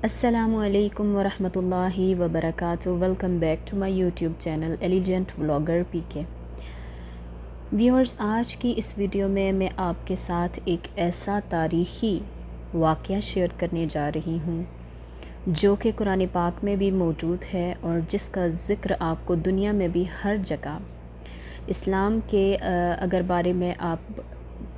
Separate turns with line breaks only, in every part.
अस्सलामुअलैकुम वरहमतुल्लाहि वबरकातुहू। Welcome back to my YouTube channel elegant vlogger PK. Viewers, आज की इस वीडियो में मैं आपके साथ एक ऐसा तारीख़ी वाक़या शेयर करने जा रही हूँ जो कि कुरान पाक में भी मौजूद है और जिसका ज़िक्र आपको दुनिया में भी हर जगह इस्लाम के अगर बारे में आप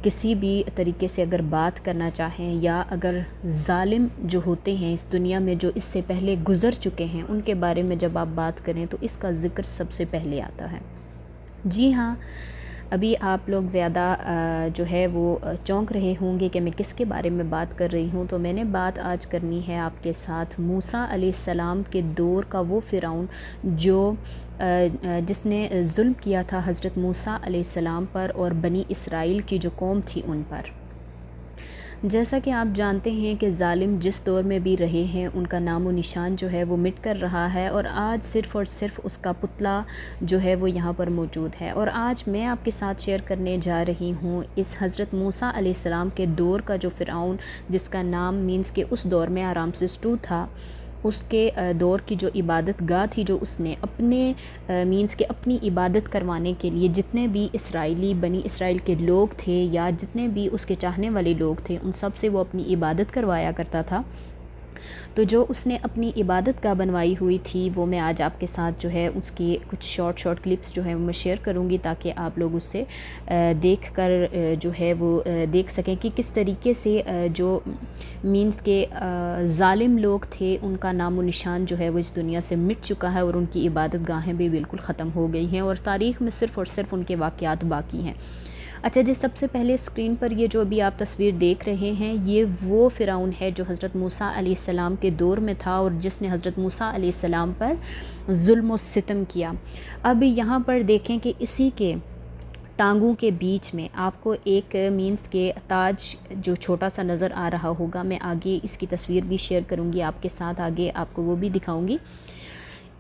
किसी भी तरीके से अगर बात करना चाहें या अगर ज़ालिम जो होते हैं इस दुनिया में जो इससे पहले गुज़र चुके हैं उनके बारे में जब आप बात करें तो इसका ज़िक्र सबसे पहले आता है। जी हाँ, अभी आप लोग ज़्यादा जो है वो चौंक रहे होंगे कि मैं किसके बारे में बात कर रही हूँ। तो मैंने बात आज करनी है आपके साथ मूसा अलैहिस्सलाम के दौर का वो फ़िरौन जो जिसने जुल्म किया था हज़रत मूसा अलैहिस्सलाम पर और बनी इसराइल की जो कौम थी उन पर। जैसा कि आप जानते हैं कि ज़ालिम जिस दौर में भी रहे हैं उनका नामो निशान जो है वो मिट कर रहा है और आज सिर्फ़ और सिर्फ उसका पुतला जो है वो यहाँ पर मौजूद है। और आज मैं आपके साथ शेयर करने जा रही हूँ इस हज़रत मूसा अलैहिस्सलाम के दौर का जो फ़िरौन जिसका नाम मीन्स के उस दौर में रामसेस II था, उसके दौर की जो इबादत गाह थी जो उसने अपने मीन्स के अपनी इबादत करवाने के लिए जितने भी इसराइली बनी इसराइल के लोग थे या जितने भी उसके चाहने वाले लोग थे उन सब से वो अपनी इबादत करवाया करता था। तो जो उसने अपनी इबादत गाह बनवाई हुई थी वो मैं आज आपके साथ जो है उसकी कुछ शॉर्ट क्लिप्स जो है वो मैं शेयर करूँगी ताकि आप लोग उससे देख कर जो है वो देख सकें कि किस तरीके से जो मीन्स के ज़ालिम लोग थे उनका नामो निशान जो है वो इस दुनिया से मिट चुका है और उनकी इबादत गाहें भी बिल्कुल ख़त्म हो गई हैं और तारीख़ में सिर्फ़ और सिर्फ उनके वाक़यात बाकी हैं। अच्छा जी, सबसे पहले स्क्रीन पर ये जो अभी आप तस्वीर देख रहे हैं ये वो फ़िरौन है जो हज़रत मूसा अलैहिस्सलाम के दौर में था और जिसने हज़रत मूसा अलैहिस्सलाम पर जुल्म और सितम किया। अब यहाँ पर देखें कि इसी के टांगों के बीच में आपको एक मीन्स के ताज जो छोटा सा नज़र आ रहा होगा। मैं आगे इसकी तस्वीर भी शेयर करूँगी आपके साथ, आगे आपको वो भी दिखाऊँगी।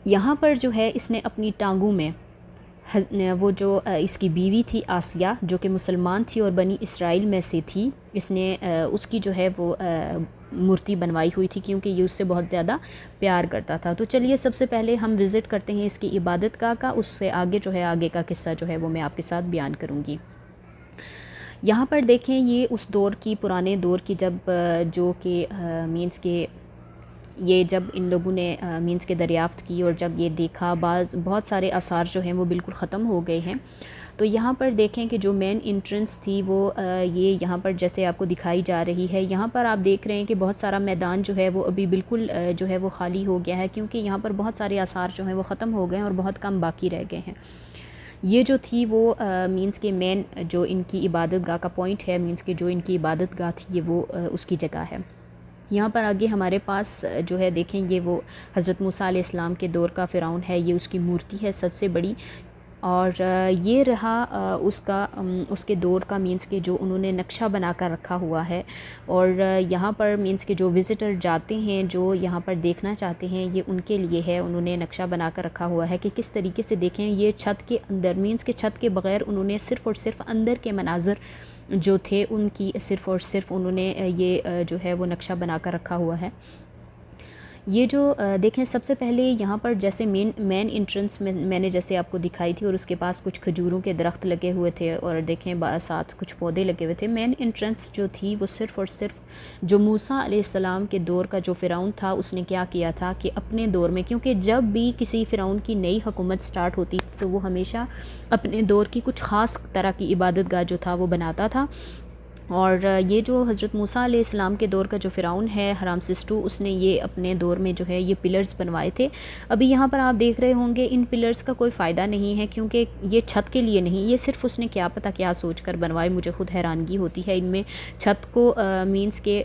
यहाँ पर जो है इसने अपनी टांगों में वो जो इसकी बीवी थी आसिया जो कि मुसलमान थी और बनी इसराइल में से थी, इसने उसकी जो है वो मूर्ति बनवाई हुई थी क्योंकि ये उससे बहुत ज़्यादा प्यार करता था। तो चलिए सबसे पहले हम विज़िट करते हैं इसकी इबादत गाह का, उससे आगे जो है आगे का किस्सा जो है वो मैं आपके साथ बयान करूँगी। यहाँ पर देखें ये उस दौर की पुराने दौर की जब जो कि मीन्स के ये जब इन लोगों ने मीन्स के दरियाफ़्त की और जब ये देखा बहुत सारे आसार जो हैं वो बिल्कुल ख़त्म हो गए हैं। तो यहाँ पर देखें कि जो मेन एंट्रेंस थी वो ये यहाँ पर जैसे आपको दिखाई जा रही है। यहाँ पर आप देख रहे हैं कि बहुत सारा मैदान जो है वो अभी बिल्कुल जो है वो ख़ाली हो गया है क्योंकि यहाँ पर बहुत सारे आसार जो हैं वो ख़त्म हो गए हैं और बहुत कम बाकी रह गए हैं। ये जो थी वो मीन्स के मेन जो इनकी इबादत गाह का पॉइंट है, मीन्स के जो इनकी इबादत गाह थी ये वो उसकी जगह है। यहाँ पर आगे हमारे पास जो है देखें ये वो हज़रत मूसा अलैहिस्सलाम के दौर का फ़िरौन है, ये उसकी मूर्ति है सबसे बड़ी। और ये रहा उसके दौर का मीन्स के जो उन्होंने नक्शा बना कर रखा हुआ है। और यहाँ पर मीन्स के जो विज़िटर जाते हैं जो यहाँ पर देखना चाहते हैं ये उनके लिए है, उन्होंने नक्शा बना कर रखा हुआ है कि किस तरीके से देखें। ये छत के अंदर मीन्स के छत के बग़ैर उन्होंने सिर्फ़ और सिर्फ अंदर के मनाज़र जो थे उनकी सिर्फ़ और सिर्फ उन्होंने ये जो है वो नक्शा बना कर रखा हुआ है। ये जो देखें सबसे पहले यहाँ पर जैसे मेन एंट्रेंस में मैंने जैसे आपको दिखाई थी और उसके पास कुछ खजूरों के दरख्त लगे हुए थे और देखें साथ कुछ पौधे लगे हुए थे। मेन एंट्रेंस जो थी वो सिर्फ़ और सिर्फ जो मूसा अलैहिस्सलाम के दौर का जो फ़िरौन था उसने क्या किया था कि अपने दौर में, क्योंकि जब भी किसी फ़िरौन की नई हुकूमत स्टार्ट होती तो वो हमेशा अपने दौर की कुछ ख़ास तरह की इबादत गाह जो था वो बनाता था। और ये जो हज़रत मूसा अलैहिस्सलाम के दौर का जो फ़िरौन है रामसेस II उसने ये अपने दौर में जो है ये पिलर्स बनवाए थे। अभी यहाँ पर आप देख रहे होंगे इन पिलर्स का कोई फ़ायदा नहीं है क्योंकि ये छत के लिए नहीं, ये सिर्फ़ उसने क्या पता क्या सोच कर बनवाए। मुझे खुद हैरानगी होती है इनमें छत को मीन्स के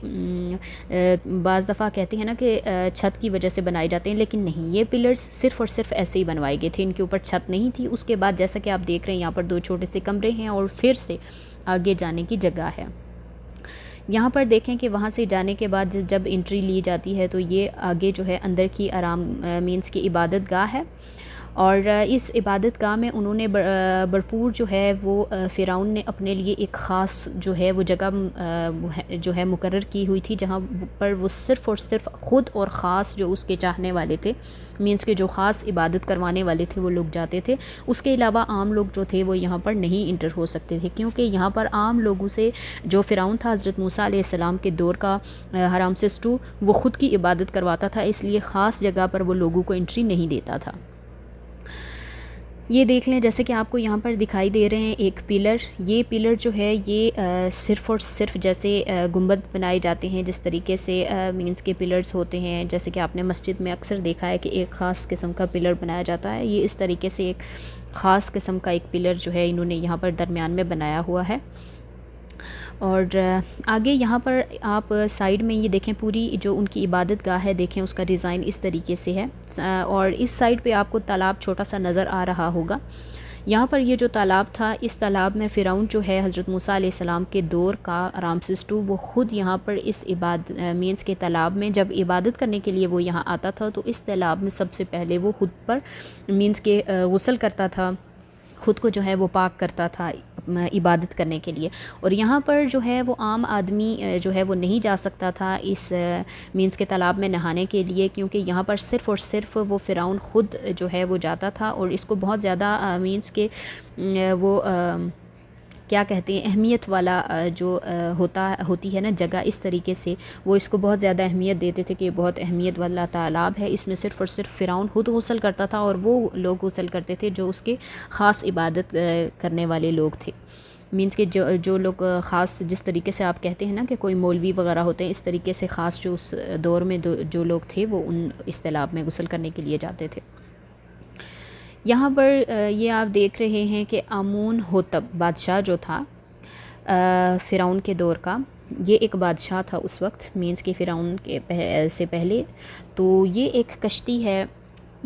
बाज़ दफ़ा कहते हैं ना कि छत की वजह से बनाए जाते हैं, लेकिन नहीं, ये पिलर्स सिर्फ़ और सिर्फ ऐसे ही बनवाए गए थे, इनके ऊपर छत नहीं थी। उसके बाद जैसा कि आप देख रहे हैं यहाँ पर 2 छोटे से कमरे हैं और फिर से आगे जाने की जगह है। यहाँ पर देखें कि वहाँ से जाने के बाद जब एंट्री ली जाती है तो ये आगे जो है अंदर की आराम मीन्स की इबादत गाह है। और इस इबादत गाह में उन्होंने भरपूर जो है वो फ़िरौन ने अपने लिए एक ख़ास जो है वो जगह जो है मुकर्रर की हुई थी, जहाँ पर वो सिर्फ़ और सिर्फ ख़ुद और ख़ास जो उसके चाहने वाले थे, मीन्स के जो ख़ास इबादत करवाने वाले थे वो लोग जाते थे। उसके अलावा आम लोग जो थे वो यहाँ पर नहीं इंटर हो सकते थे, क्योंकि यहाँ पर आम लोगों से जो फ़िरौन था हज़रत मूसा अलैहिस्सलाम के दौर का हराम सिस्टू, वो ख़ुद की इबादत करवाता था, इसलिए ख़ास जगह पर वो लोगों को एंट्री नहीं देता था। ये देख लें, जैसे कि आपको यहाँ पर दिखाई दे रहे हैं एक पिलर, ये पिलर जो है ये सिर्फ़ और सिर्फ जैसे गुंबद बनाए जाते हैं जिस तरीके से मीन्स के पिलर्स होते हैं, जैसे कि आपने मस्जिद में अक्सर देखा है कि एक ख़ास किस्म का पिलर बनाया जाता है, ये इस तरीके से एक ख़ास किस्म का एक पिलर जो है इन्होंने यहाँ पर दरमियान में बनाया हुआ है। और आगे यहाँ पर आप साइड में ये देखें, पूरी जो उनकी इबादत गाह है देखें, उसका डिज़ाइन इस तरीके से है। और इस साइड पे आपको तालाब छोटा सा नज़र आ रहा होगा। यहाँ पर ये जो तालाब था, इस तालाब में फ़िरौन जो है हज़रत मूसा अलैहिस्सलाम के दौर का रामसेस II, वो ख़ुद यहाँ पर इस मीन्स के तालाब में जब इबादत करने के लिए वो यहाँ आता था, तो इस तालाब में सबसे पहले वो ख़ुद पर मीन्स के गुस्ल करता था, ख़ुद को जो है वो पाक करता था इबादत करने के लिए। और यहाँ पर जो है वो आम आदमी जो है वो नहीं जा सकता था इस मीन्स के तालाब में नहाने के लिए, क्योंकि यहाँ पर सिर्फ़ और सिर्फ वो फ़िरौन ख़ुद जो है वो जाता था, और इसको बहुत ज़्यादा मीन्स के वो क्या कहते हैं अहमियत वाला जो होती है ना जगह, इस तरीके से वो इसको बहुत ज़्यादा अहमियत देते थे कि ये बहुत अहमियत वाला तालाब है, इसमें सिर्फ़ और सिर्फ फ़िरौन खुद गुस्ल करता था और वो लोग गुस्ल करते थे जो उसके ख़ास इबादत करने वाले लोग थे। मीन्स के जो लोग ख़ास, जिस तरीके से आप कहते हैं ना कि कोई मौलवी वगैरह होते हैं, इस तरीके से ख़ास जो उस दौर में जो लोग थे वो इस तालाब में गुस्ल करने के लिए जाते थे। यहाँ पर ये आप देख रहे हैं कि आमून होतब बादशाह जो था फ़िरौन के दौर का, ये एक बादशाह था उस वक्त, मीन्स के फ़िरौन के से पहले। तो ये एक कश्ती है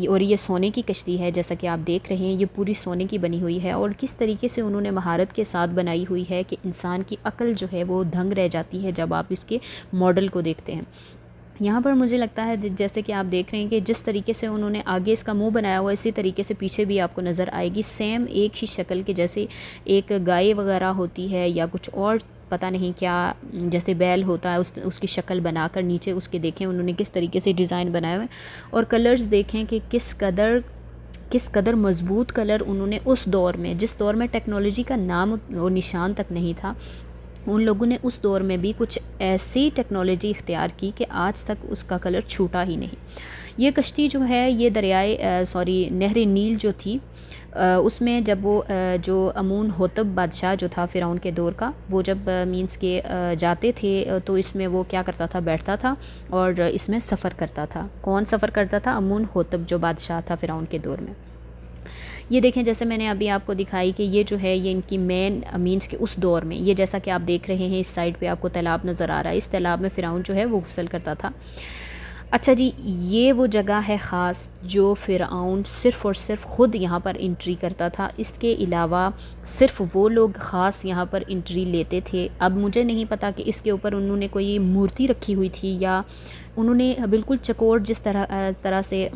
और ये सोने की कश्ती है, जैसा कि आप देख रहे हैं, ये पूरी सोने की बनी हुई है। और किस तरीके से उन्होंने महारत के साथ बनाई हुई है कि इंसान की अक्ल जो है वो दंग रह जाती है जब आप इसके मॉडल को देखते हैं। यहाँ पर मुझे लगता है जैसे कि आप देख रहे हैं कि जिस तरीके से उन्होंने आगे इसका मुंह बनाया हुआ है, इसी तरीके से पीछे भी आपको नज़र आएगी सेम एक ही शक्ल के, जैसे एक गाय वगैरह होती है या कुछ और पता नहीं क्या, जैसे बैल होता है उसकी शक्ल बनाकर नीचे उसके देखें उन्होंने किस तरीके से डिज़ाइन बनाए हुए। और कलर्स देखें कि किस कदर मज़बूत कलर उन्होंने उस दौर में, जिस दौर में टेक्नोलॉजी का नाम और निशान तक नहीं था, उन लोगों ने उस दौर में भी कुछ ऐसी टेक्नोलॉजी इख्तियार की कि आज तक उसका कलर छूटा ही नहीं। ये कश्ती जो है ये नहर नील जो थी उसमें जब वो जो अमून होतब बादशाह जो था फ़िरौन के दौर का, वो जब मीन्स के जाते थे तो इसमें वो क्या करता था, बैठता था और इसमें सफ़र करता था। कौन सफ़र करता था? अमून होतब जो बादशाह था फ़िरौन के दौर में। ये देखें, जैसे मैंने अभी आपको दिखाई कि ये जो है ये इनकी मेन मीन्स के उस दौर में, ये जैसा कि आप देख रहे हैं इस साइड पे आपको तालाब नज़र आ रहा है, इस तालाब में फ़िरौन जो है वो गुस्ल करता था। अच्छा जी, ये वो जगह है ख़ास जो फ़िरऔन सिर्फ़ और सिर्फ ख़ुद यहाँ पर एंट्री करता था, इसके अलावा सिर्फ़ वो लोग ख़ास यहाँ पर एंट्री लेते थे। अब मुझे नहीं पता कि इसके ऊपर उन्होंने कोई मूर्ति रखी हुई थी या उन्होंने बिल्कुल चकोर जिस तरह से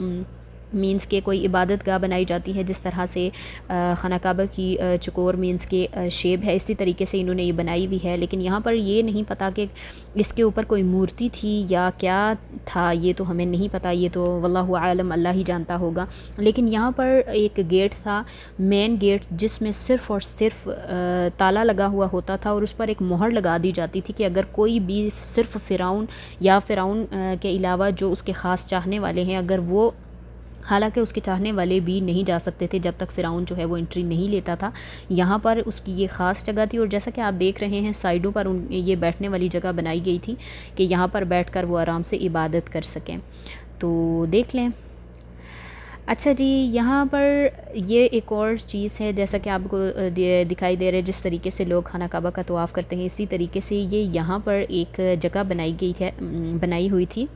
मीन्स के कोई इबादत गाह बनाई जाती है जिस तरह से खाना काबा की चकोर मीन्स के शेप है, इसी तरीके से इन्होंने ये बनाई हुई है। लेकिन यहाँ पर ये नहीं पता कि इसके ऊपर कोई मूर्ति थी या क्या था, ये तो हमें नहीं पता, ये तो वल्लाहु आलम, अल्लाह ही जानता होगा। लेकिन यहाँ पर एक गेट था, मेन गेट, जिसमें सिर्फ़ और सिर्फ ताला लगा हुआ होता था और उस पर एक मोहर लगा दी जाती थी कि अगर कोई भी सिर्फ फ़िरऔन या फ़िरऔन के अलावा जो उसके ख़ास चाहने वाले हैं, अगर वो, हालांकि उसके चाहने वाले भी नहीं जा सकते थे जब तक फ़िरऔन जो है वो एंट्री नहीं लेता था। यहाँ पर उसकी ये ख़ास जगह थी और जैसा कि आप देख रहे हैं साइडों पर ये बैठने वाली जगह बनाई गई थी कि यहाँ पर बैठकर वो आराम से इबादत कर सकें। तो देख लें। अच्छा जी, यहाँ पर ये एक और चीज़ है, जैसा कि आपको दिखाई दे रहा है जिस तरीके से लोग खाना काबा का तवाफ़ करते हैं, इसी तरीके से ये यहाँ पर एक जगह बनाई हुई थी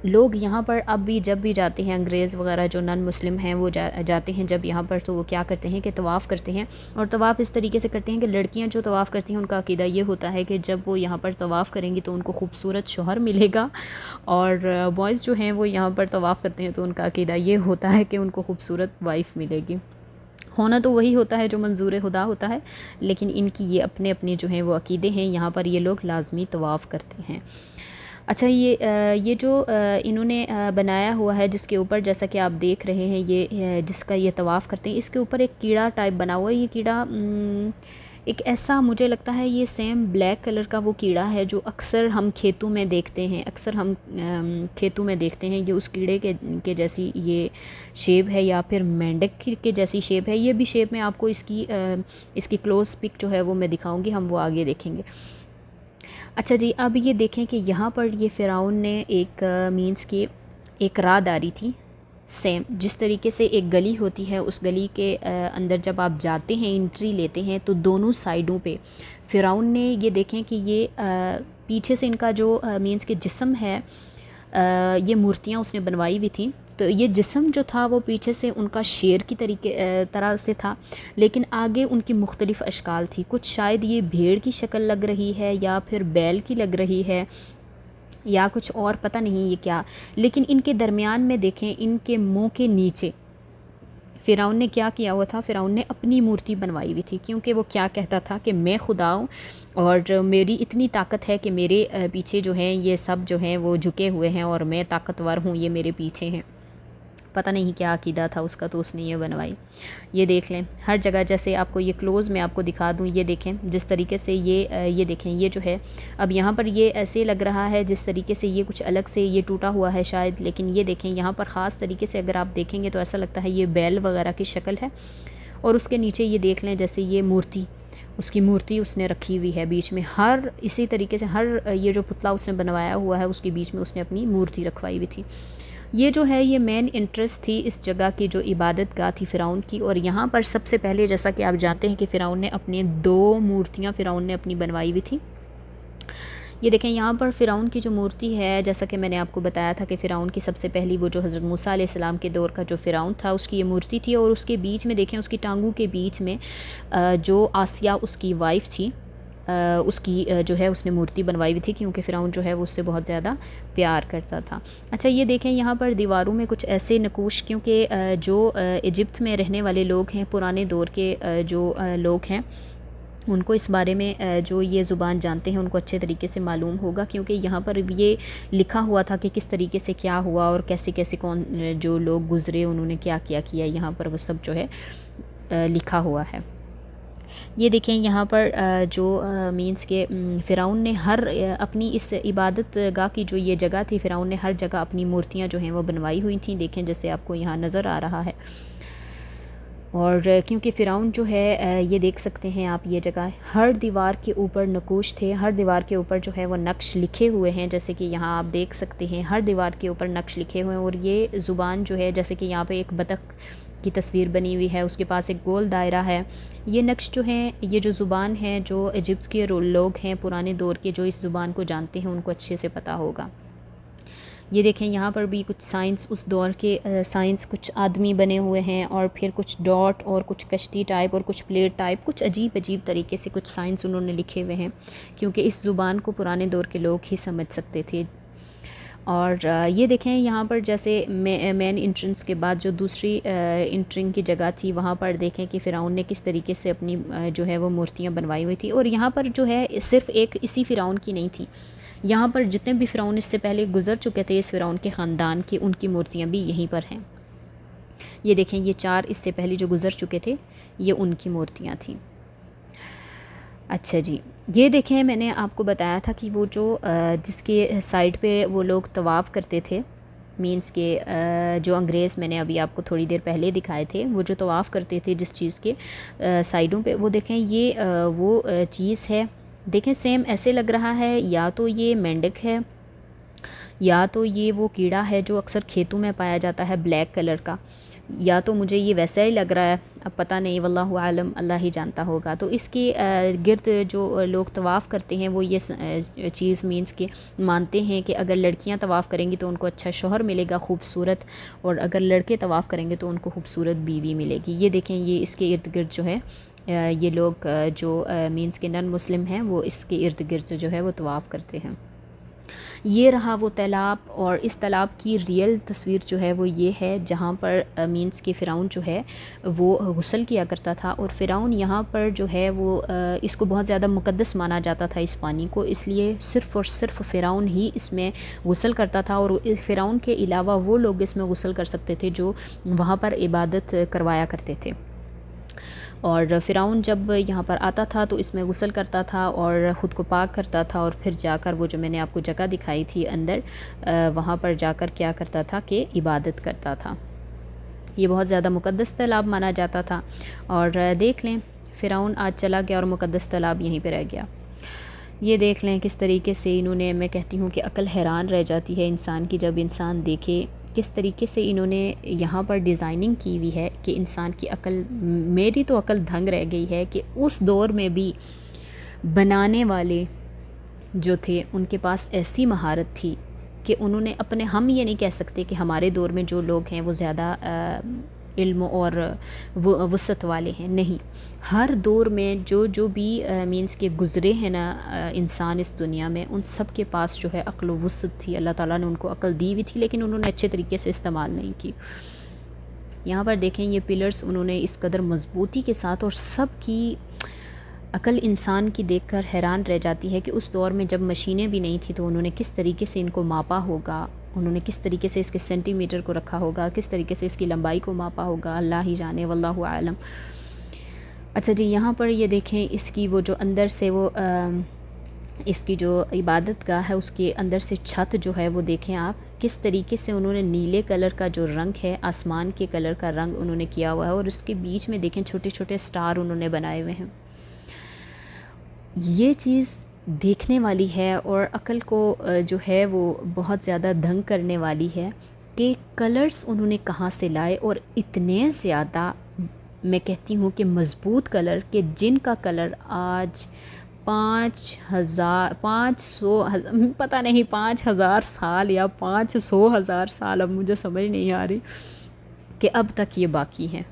लोग यहाँ पर अब भी जब भी जाते हैं, अंग्रेज़ वगैरह जो नॉन मुस्लिम हैं वो जाते हैं जब यहाँ पर, तो वो क्या करते हैं कि तवाफ़ करते हैं। और तवाफ़ इस तरीके से करते हैं कि लड़कियाँ जो तवाफ़ करती हैं उनका अकीदा ये होता है कि जब वो यहाँ पर तवाफ़ करेंगी तो उनको खूबसूरत शौहर मिलेगा, और बॉयज़ जो हैं वो यहाँ पर तवाफ़ करते हैं तो उनका अकीदा ये होता है कि उनको खूबसूरत वाइफ़ मिलेगी। होना तो वही होता है जो मंजूर खुदा होता है, लेकिन इनकी ये अपने अपने जो हैं वो अकीदे हैं। यहाँ पर ये लोग लाजमी तवाफ़ करते हैं। अच्छा, ये जो इन्होंने बनाया हुआ है जिसके ऊपर, जैसा कि आप देख रहे हैं, ये जिसका ये तवाफ़ करते हैं, इसके ऊपर एक कीड़ा टाइप बना हुआ है। ये कीड़ा एक ऐसा मुझे लगता है ये सेम ब्लैक कलर का वो कीड़ा है जो अक्सर हम खेतों में देखते हैं, अक्सर हम खेतों में देखते हैं। ये उस कीड़े के जैसी ये शेप है, या फिर मेंढक के जैसी शेप है। ये भी शेप में आपको इसकी क्लोज पिक जो है वो मैं दिखाऊंगी, हम वो आगे देखेंगे। अच्छा जी, अब ये देखें कि यहाँ पर ये फ़िरौन ने एक मीन्स की एक राहदारी थी। सेम जिस तरीके से एक गली होती है, उस गली के अंदर जब आप जाते हैं, एंट्री लेते हैं, तो दोनों साइडों पे फ़िरौन ने ये देखें कि ये पीछे से इनका जो मीन्स के जिस्म है, ये मूर्तियाँ उसने बनवाई हुई थी। तो ये जिस्म जो था वो पीछे से उनका शेर की तरह से था, लेकिन आगे उनकी मुख्तलिफ़ अशकाल थी। कुछ शायद ये भेड़ की शक्ल लग रही है, या फिर बैल की लग रही है, या कुछ और, पता नहीं ये क्या। लेकिन इनके दरमियान में देखें, इनके मुंह के नीचे फ़िरौन ने क्या किया हुआ था, फ़िरौन ने अपनी मूर्ति बनवाई हुई थी, क्योंकि वो क्या कहता था कि मैं खुदा हूँ और मेरी इतनी ताकत है कि मेरे पीछे जो हैं ये सब जो हैं वो झुके हुए हैं, और मैं ताकतवर हूँ, ये मेरे पीछे हैं। पता नहीं क्या अकीदा था उसका, तो उसने ये बनवाई। ये देख लें हर जगह, जैसे आपको ये क्लोज़ में आपको दिखा दूँ, ये देखें जिस तरीके से ये देखें, ये जो है अब यहाँ पर ये ऐसे लग रहा है जिस तरीके से ये कुछ अलग से ये टूटा हुआ है शायद, लेकिन ये देखें यहाँ पर ख़ास तरीके से अगर आप देखेंगे तो ऐसा लगता है ये बैल वगैरह की शक्ल है। और उसके नीचे ये देख लें, जैसे ये मूर्ति, उसकी मूर्ति उसने रखी हुई है बीच में। हर इसी तरीके से हर ये जो पुतला उसने बनवाया हुआ है उसके बीच में उसने अपनी मूर्ति रखवाई हुई थी। ये जो है ये मेन इंटरेस्ट थी इस जगह की, जो इबादत गाह थी फ़िरौन की। और यहाँ पर सबसे पहले, जैसा कि आप जानते हैं कि फ़िरौन ने अपने 2 मूर्तियाँ फ़िरौन ने अपनी बनवाई हुई थी। ये देखें यहाँ पर फ़िरौन की जो मूर्ति है, जैसा कि मैंने आपको बताया था कि फ़िरौन की सबसे पहली वो जो हज़रत मूसा अलैहिस्सलाम के दौर का जो फ़िरौन था उसकी ये मूर्ति थी। और उसके बीच में देखें, उसकी टांगों के बीच में जो आसिया उसकी वाइफ थी, उसकी जो है उसने मूर्ति बनवाई हुई थी, क्योंकि फ़िरौन जो है वो उससे बहुत ज़्यादा प्यार करता था। अच्छा, ये देखें यहाँ पर दीवारों में कुछ ऐसे नकूश, क्योंकि जो इजिप्ट में रहने वाले लोग हैं, पुराने दौर के जो लोग हैं, उनको इस बारे में जो ये ज़ुबान जानते हैं उनको अच्छे तरीके से मालूम होगा, क्योंकि यहाँ पर ये लिखा हुआ था कि किस तरीके से क्या हुआ और कैसे कैसे कौन जो लोग गुज़रे, उन्होंने क्या क्या किया, यहाँ पर वो सब जो है लिखा हुआ है। ये देखें यहाँ पर जो मीन्स के फ़िरौन ने हर अपनी इस इबादत गाह की जो ये जगह थी, फ़िरौन ने हर जगह अपनी मूर्तियाँ जो हैं वो बनवाई हुई थी। देखें जैसे आपको यहाँ नज़र आ रहा है। और क्योंकि फ़िरौन जो है ये देख सकते हैं आप, ये जगह हर दीवार के ऊपर नकूश थे, हर दीवार के ऊपर जो है वो नक्श लिखे हुए हैं, जैसे कि यहाँ आप देख सकते हैं हर दीवार के ऊपर नक्श लिखे हुए हैं। और ये ज़ुबान जो है, जैसे कि यहाँ पे एक बतख की तस्वीर बनी हुई है, उसके पास एक गोल दायरा है। ये नक्श जो हैं, ये जो ज़ुबान है, जो इजिप्ट के लोग हैं पुराने दौर के, जो इस ज़ुबान को जानते हैं उनको अच्छे से पता होगा। ये देखें यहाँ पर भी कुछ साइंस, उस दौर के साइंस, कुछ आदमी बने हुए हैं, और फिर कुछ डॉट और कुछ कश्ती टाइप और कुछ प्लेट टाइप, कुछ अजीब अजीब तरीके से कुछ साइंस उन्होंने लिखे हुए हैं, क्योंकि इस ज़ुबान को पुराने दौर के लोग ही समझ सकते थे। और ये देखें यहाँ पर जैसे मेन इंट्रेंस के बाद जो दूसरी इंट्रिंग की जगह थी, वहाँ पर देखें कि फ़िरौन ने किस तरीके से अपनी जो है वो मूर्तियाँ बनवाई हुई थी। और यहाँ पर जो है सिर्फ़ एक इसी फ़िरौन की नहीं थी, यहाँ पर जितने भी फ़िरौन इससे पहले गुज़र चुके थे इस फ़िरौन के ख़ानदान की, उनकी मूर्तियाँ भी यहीं पर हैं। ये देखें, ये 4 इससे पहले जो गुज़र चुके थे, ये उनकी मूर्तियाँ थीं। अच्छा जी, ये देखें, मैंने आपको बताया था कि वो जो जिसके साइड पे वो लोग तवाफ़ करते थे, मीन्स के जो अंग्रेज़ मैंने अभी आपको थोड़ी देर पहले दिखाए थे, वो जो तवाफ़ करते थे जिस चीज़ के साइडों पे, वो देखें ये वो चीज़ है। देखें सेम ऐसे लग रहा है, या तो ये मेंढक है, या तो ये वो कीड़ा है जो अक्सर खेतों में पाया जाता है ब्लैक कलर का। या तो मुझे ये वैसा ही लग रहा है, अब पता नहीं, वल्लाहु आलम, अल्लाह ही जानता होगा। तो इसके गिर्द जो लोग तवाफ़ करते हैं वो ये चीज़ मीन्स के मानते हैं कि अगर लड़कियां तवाफ़ करेंगी तो उनको अच्छा शौहर मिलेगा खूबसूरत, और अगर लड़के तवाफ़ करेंगे तो उनको खूबसूरत बीवी मिलेगी। ये देखें, ये इसके इर्द गिर्द जो है ये लोग जो मीन्स के नन मुस्लिम हैं वो इसके इर्द गिर्द जो है वो तवाफ़ करते हैं। ये रहा वो तालाब, और इस तालाब की रियल तस्वीर जो है वो ये है जहाँ पर मीन्स के फ़िरौन जो है वो गुस्ल किया करता था। और फ़िरौन यहाँ पर जो है वो इसको बहुत ज़्यादा मुक़द्दस माना जाता था इस पानी को, इसलिए सिर्फ़ और सिर्फ फ़िरौन ही इसमें गुस्ल करता था, और फ़िरौन के अलावा वो लोग इसमें गुस्ल कर सकते थे जो वहाँ पर इबादत करवाया करते थे। और फ़िरौन जब यहाँ पर आता था तो इसमें गुस्ल करता था और ख़ुद को पाक करता था, और फिर जाकर वो जो मैंने आपको जगह दिखाई थी अंदर, वहाँ पर जाकर क्या करता था कि इबादत करता था। ये बहुत ज़्यादा मुक़द्दस तालाब माना जाता था। और देख लें, फ़िरौन आज चला गया और मुक़द्दस तालाब यहीं पर रह गया। ये देख लें किस तरीके से इन्होंने, मैं कहती हूँ कि अक्ल हैरान रह जाती है इंसान की जब इंसान देखे किस तरीके से इन्होंने यहाँ पर डिज़ाइनिंग की हुई है कि इंसान की अक्ल, मेरी तो अक्ल दंग रह गई है कि उस दौर में भी बनाने वाले जो थे उनके पास ऐसी महारत थी कि उन्होंने अपने, हम ये नहीं कह सकते कि हमारे दौर में जो लोग हैं वो ज़्यादा इल्म और वुसअत वाले हैं, नहीं, हर दौर में जो भी मीन्स के गुज़रे हैं ना इंसान इस दुनिया में, उन सब के पास जो है अक्ल व वुसअत थी। अल्लाह ताला ने उनको अक्ल दी हुई थी, लेकिन उन्होंने अच्छे तरीके से इस्तेमाल नहीं की। यहाँ पर देखें, ये पिलर्स उन्होंने इस कदर मज़बूती के साथ, और सब की अक्ल इंसान की देखकर हैरान रह जाती है कि उस दौर में जब मशीनें भी नहीं थी तो उन्होंने किस तरीके से इनको मापा होगा, उन्होंने किस तरीके से इसके सेंटीमीटर को रखा होगा, किस तरीके से इसकी लंबाई को मापा होगा, अल्लाह ही जाने, वल्लाहु आलम। अच्छा जी, यहाँ पर ये देखें, इसकी वो जो अंदर से वो इसकी जो इबादत गाह है उसके अंदर से छत जो है वो देखें आप, किस तरीके से उन्होंने नीले कलर का जो रंग है, आसमान के कलर का रंग उन्होंने किया हुआ है, और उसके बीच में देखें छोटे छोटे स्टार उन्होंने बनाए हुए हैं। ये चीज़ देखने वाली है और अक़ल को जो है वो बहुत ज़्यादा दंग करने वाली है कि कलर्स उन्होंने कहाँ से लाए, और इतने ज़्यादा, मैं कहती हूँ कि मज़बूत कलर, कि जिनका कलर आज 5,000 पता नहीं 5,000 साल या 500,000 साल, अब मुझे समझ नहीं आ रही, कि अब तक ये बाकी हैं।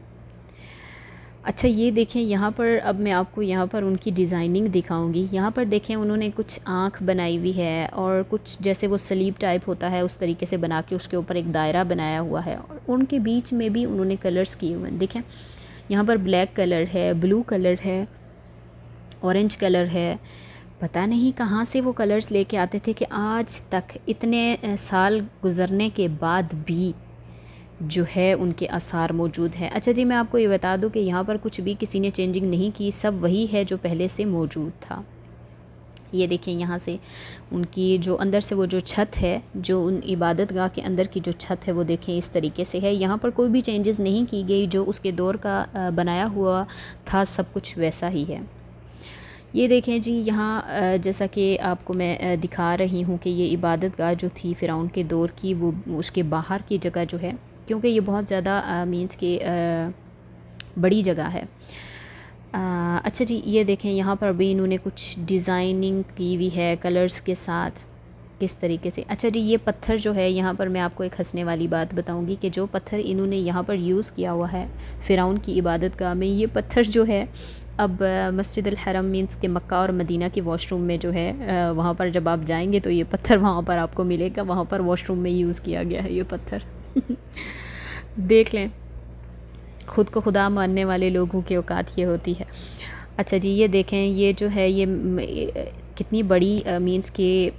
अच्छा ये देखें, यहाँ पर अब मैं आपको यहाँ पर उनकी डिज़ाइनिंग दिखाऊंगी। यहाँ पर देखें, उन्होंने कुछ आँख बनाई हुई है, और कुछ जैसे वो सलीब टाइप होता है उस तरीके से बना के उसके ऊपर एक दायरा बनाया हुआ है, और उनके बीच में भी उन्होंने कलर्स किए हुए हैं। देखें, यहाँ पर ब्लैक कलर है, ब्लू कलर है, ऑरेंज कलर है। पता नहीं कहाँ से वो कलर्स लेके आते थे कि आज तक इतने साल गुज़रने के बाद भी जो है उनके आसार मौजूद हैं। अच्छा जी, मैं आपको ये बता दूं कि यहाँ पर कुछ भी किसी ने चेंजिंग नहीं की, सब वही है जो पहले से मौजूद था। ये देखें, यहाँ से उनकी जो अंदर से वो जो छत है, जो उन इबादत गाह के अंदर की जो छत है वो देखें इस तरीके से है। यहाँ पर कोई भी चेंजेस नहीं की गई, जो उसके दौर का बनाया हुआ था सब कुछ वैसा ही है। ये देखें जी, यहाँ जैसा कि आपको मैं दिखा रही हूँ कि ये इबादत गाह जो थी फ़िरौन के दौर की, वो उसके बाहर की जगह जो है, क्योंकि ये बहुत ज़्यादा मीन्स के बड़ी जगह है। अच्छा जी, ये देखें, यहाँ पर भी इन्होंने कुछ डिज़ाइनिंग की हुई है कलर्स के साथ, किस तरीके से। अच्छा जी, ये पत्थर जो है, यहाँ पर मैं आपको एक हंसने वाली बात बताऊंगी कि जो पत्थर इन्होंने यहाँ पर यूज़ किया हुआ है फ़िरौन की इबादत गाह में, ये पत्थर जो है अब मस्जिद अल हरम मीन्स के मक्का और मदीना की वॉशरूम में जो है, वहाँ पर जब आप जाएंगे तो ये पत्थर वहाँ पर आपको मिलेगा, वहाँ पर वॉशरूम में यूज़ किया गया है ये पत्थर। देख लें, ख़ुद को खुदा मानने वाले लोगों की औकात ये होती है। अच्छा जी, ये देखें, ये जो है ये कितनी बड़ी मीन्स के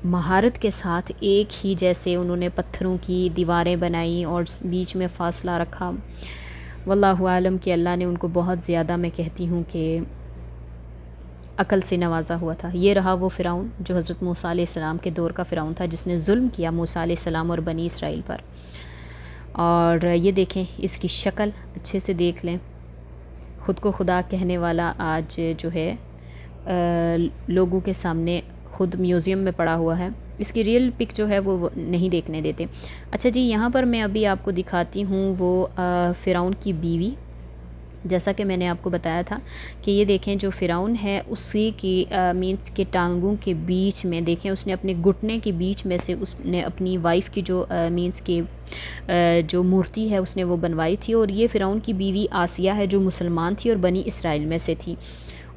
महारत के साथ एक ही जैसे उन्होंने पत्थरों की दीवारें बनाई और बीच में फ़ासला रखा। वल्लाहु आलम कि अल्लाह ने उनको बहुत ज़्यादा, मैं कहती हूँ कि अक़ल से नवाजा हुआ था। ये रहा वो फ़िरौन जो हज़रत मूसा अलैहिस्सलाम के दौर का फ़िरौन था, जिसने जुल्म किया मूसा अलैहिस्सलाम और बनी इसराइल पर। और ये देखें, इसकी शक्ल अच्छे से देख लें। ख़ुद को खुदा कहने वाला आज जो है लोगों के सामने ख़ुद म्यूज़ियम में पड़ा हुआ है, इसकी रियल पिक जो है वो नहीं देखने देते। अच्छा जी, यहाँ पर मैं अभी आपको दिखाती हूँ वो फ़िरौन की बीवी। जैसा कि मैंने आपको बताया था कि ये देखें जो फ़िरौन है उसी की मीन्स के टांगों के बीच में देखें, उसने अपने घुटने के बीच में से उसने अपनी वाइफ़ की जो मीन्स के जो मूर्ति है उसने वो बनवाई थी। और ये फ़िरौन की बीवी आसिया है जो मुसलमान थी और बनी इसराइल में से थी।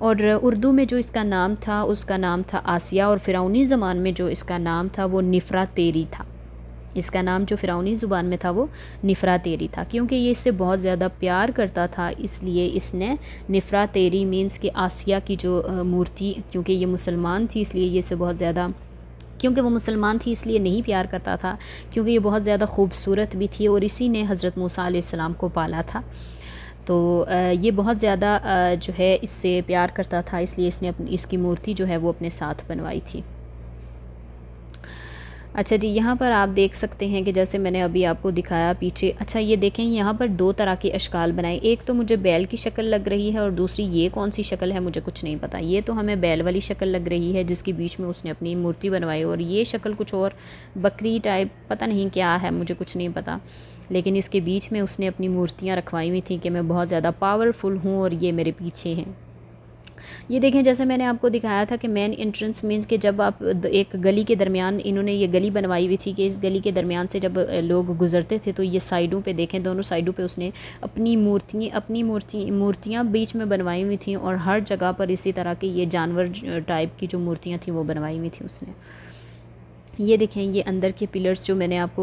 और उर्दू में जो इसका नाम था उसका नाम था आसिया, और फ़िरौनी ज़बान में जो इसका नाम था वो निफ़रातेरी था। इसका नाम जो फ़िरौनी ज़ुबान में था वो निफ़रातेरी था। क्योंकि ये इससे बहुत ज़्यादा प्यार करता था इसलिए इसने निफ़रातेरी मीन्स कि आसिया की जो मूर्ति, क्योंकि ये मुसलमान थी इसलिए ये इसे बहुत ज़्यादा, क्योंकि वो मुसलमान थी इसलिए नहीं प्यार करता था, क्योंकि ये बहुत ज़्यादा खूबसूरत भी थी और इसी ने हज़रत मूसा अलैहिस्सलाम को पाला था। तो ये बहुत ज़्यादा जो है इससे प्यार करता था, इसलिए इसने अपनी इसकी मूर्ति जो है वो अपने साथ बनवाई थी। अच्छा जी, यहाँ पर आप देख सकते हैं कि जैसे मैंने अभी आपको दिखाया पीछे। अच्छा ये देखें, यहाँ पर दो तरह के अशकाल बनाए। एक तो मुझे बैल की शक्ल लग रही है और दूसरी ये कौन सी शक्ल है मुझे कुछ नहीं पता। ये तो हमें बैल वाली शक्ल लग रही है जिसके बीच में उसने अपनी मूर्ति बनवाई, और ये शक्ल कुछ और बकरी टाइप पता नहीं क्या है, मुझे कुछ नहीं पता। लेकिन इसके बीच में उसने अपनी मूर्तियाँ रखवाई हुई थी कि मैं बहुत ज़्यादा पावरफुल हूँ और ये मेरे पीछे हैं। ये देखें, जैसे मैंने आपको दिखाया था कि मेन एंट्रेंस मीन्स कि जब आप एक गली के दरमियान, इन्होंने ये गली बनवाई हुई थी कि इस गली के दरमियान से जब लोग गुजरते थे तो ये साइडों पे देखें, दोनों साइडों पे उसने अपनी मूर्तियाँ बीच में बनवाई हुई थी, और हर जगह पर इसी तरह के ये जानवर टाइप की जो मूर्तियाँ थी वो बनवाई हुई थी उसने। ये देखें, ये अंदर के पिलर्स जो मैंने आपको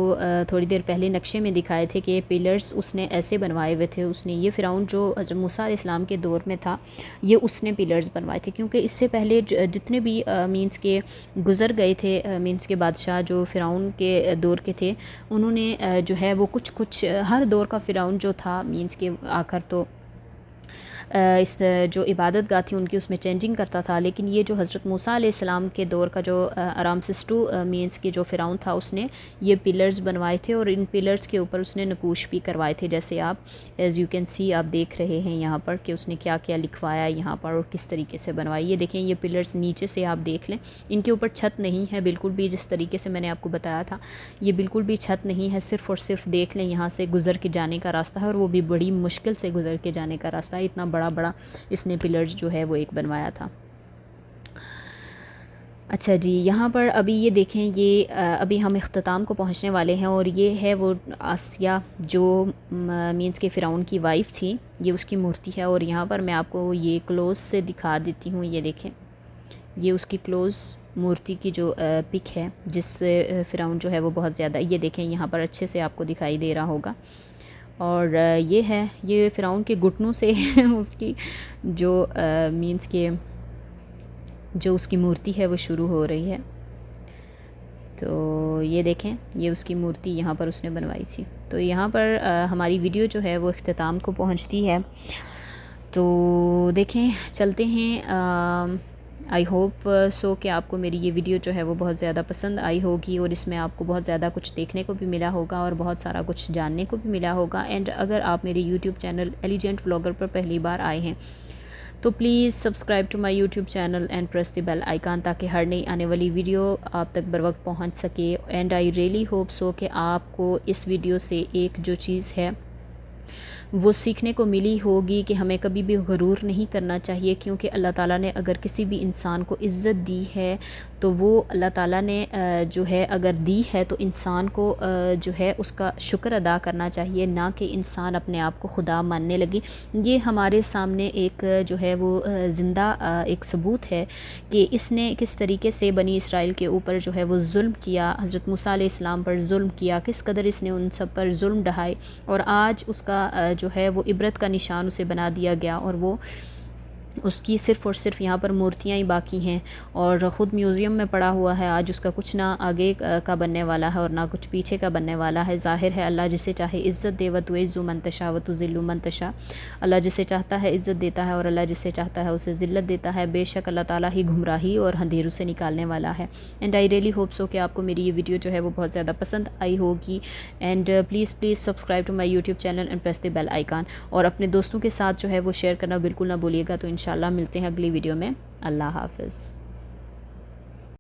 थोड़ी देर पहले नक्शे में दिखाए थे कि ये पिलर्स उसने ऐसे बनवाए हुए थे। उसने ये फ़िरौन जो हज़रत मूसा अलैहिस्सलाम के दौर में था, ये उसने पिलर्स बनवाए थे, क्योंकि इससे पहले जितने भी मींस के गुज़र गए थे मींस के बादशाह जो फ़िरौन के दौर के थे, उन्होंने जो है वो कुछ हर दौर का फ़िरौन जो था मींस के आखिर तो इस जो इबादत गाह थी उनकी उसमें चेंजिंग करता था। लेकिन ये जो हज़रत मूसा अलैहिस्सलाम के दौर का जो रामसेस टू मीन्स के जो फ़िरौन था उसने ये पिलर्स बनवाए थे, और इन पिलर्स के ऊपर उसने नकूश भी करवाए थे। जैसे आप एज़ यू कैन सी आप देख रहे हैं यहाँ पर कि उसने क्या क्या लिखवाया यहाँ पर और किस तरीके से बनवाई। ये देखें, ये पिलर्स नीचे से आप देख लें, इनके ऊपर छत नहीं है बिल्कुल भी, जिस तरीके से मैंने आपको बताया था ये बिल्कुल भी छत नहीं है, सिर्फ़ और सिर्फ देख लें यहाँ से गुज़र के जाने का रास्ता है, और वो भी बड़ी मुश्किल से गुज़र के जाने का रास्ता है। इतना बड़ा इसने पिलर्स जो है वो एक बनवाया था। अच्छा जी, यहाँ पर अभी ये देखें, ये अभी हम इख्तिताम को पहुँचने वाले हैं, और ये है वो आसिया जो मीन्स के फ़िरौन की वाइफ़ थी, ये उसकी मूर्ति है। और यहाँ पर मैं आपको ये क्लोज़ से दिखा देती हूँ। ये देखें, ये उसकी क्लोज़ मूर्ति की जो पिक है जिससे फ़िरौन जो है वो बहुत ज़्यादा, ये देखें यहाँ पर अच्छे से आपको दिखाई दे रहा होगा। और ये है, ये फ़िरौन के घुटनों से उसकी जो मीन्स के जो उसकी मूर्ति है वो शुरू हो रही है। तो ये देखें, ये उसकी मूर्ति यहाँ पर उसने बनवाई थी। तो यहाँ पर हमारी वीडियो जो है वो इख्तिताम को पहुँचती है। तो देखें, चलते हैं। आई होप सो कि आपको मेरी ये वीडियो जो है वो बहुत ज़्यादा पसंद आई होगी, और इसमें आपको बहुत ज़्यादा कुछ देखने को भी मिला होगा और बहुत सारा कुछ जानने को भी मिला होगा। एंड अगर आप मेरे यूट्यूब चैनल एलिजेंट व्लॉगर पर पहली बार आए हैं तो please subscribe to my YouTube channel and press the bell icon, ताकि हर नई आने वाली वीडियो आप तक बर वक्त पहुँच सके। And I really hope so कि आपको इस वीडियो से एक जो चीज़ है वो सीखने को मिली होगी कि हमें कभी भी गुरूर नहीं करना चाहिए, क्योंकि अल्लाह ताला ने अगर किसी भी इंसान को इज़्ज़त दी है तो वो अल्लाह ताला ने जो है अगर दी है तो इंसान को जो है उसका शुक्र अदा करना चाहिए, ना कि इंसान अपने आप को खुदा मानने लगे। ये हमारे सामने एक जो है वो ज़िंदा एक सबूत है कि इसने किस तरीके से बनी इसराइल के ऊपर जो है वो जुल्म किया, हज़रत मूसा अलैहिस्सलाम पर जुल्म किया, किस कदर इसने उन सब पर जुल्म ढहाए, और आज उसका जो है वो इबरत का निशान उसे बना दिया गया, और वो उसकी सिर्फ़ और सिर्फ यहाँ पर मूर्तियाँ ही बाकी हैं, और ख़ुद म्यूज़ियम में पड़ा हुआ है। आज उसका कुछ ना आगे का बनने वाला है और ना कुछ पीछे का बनने वाला है। ज़ाहिर है अल्लाह जिसे चाहे इज़्ज़त दे, व तुइज़्ज़ु मन तशा व तुज़िल्लु मन तशा। अल्लाह जिसे चाहता है इज़्ज़त देता है और अल्लाह जिसे चाहता है उसे ज़िल्लत देता है। बेशक अल्लाह ताला ही गुमराही और अंधेरों से निकालने वाला है। And I really hope so कि आपको मेरी ये वीडियो जो है वो बहुत ज़्यादा पसंद आई होगी। And please subscribe to my YouTube channel and press the bell icon, और अपने दोस्तों के साथ जो है वो शेयर करना बिल्कुल ना भूलिएगा। तो इंशाल्लाह मिलते हैं अगली वीडियो में। अल्लाह हाफ़िज़।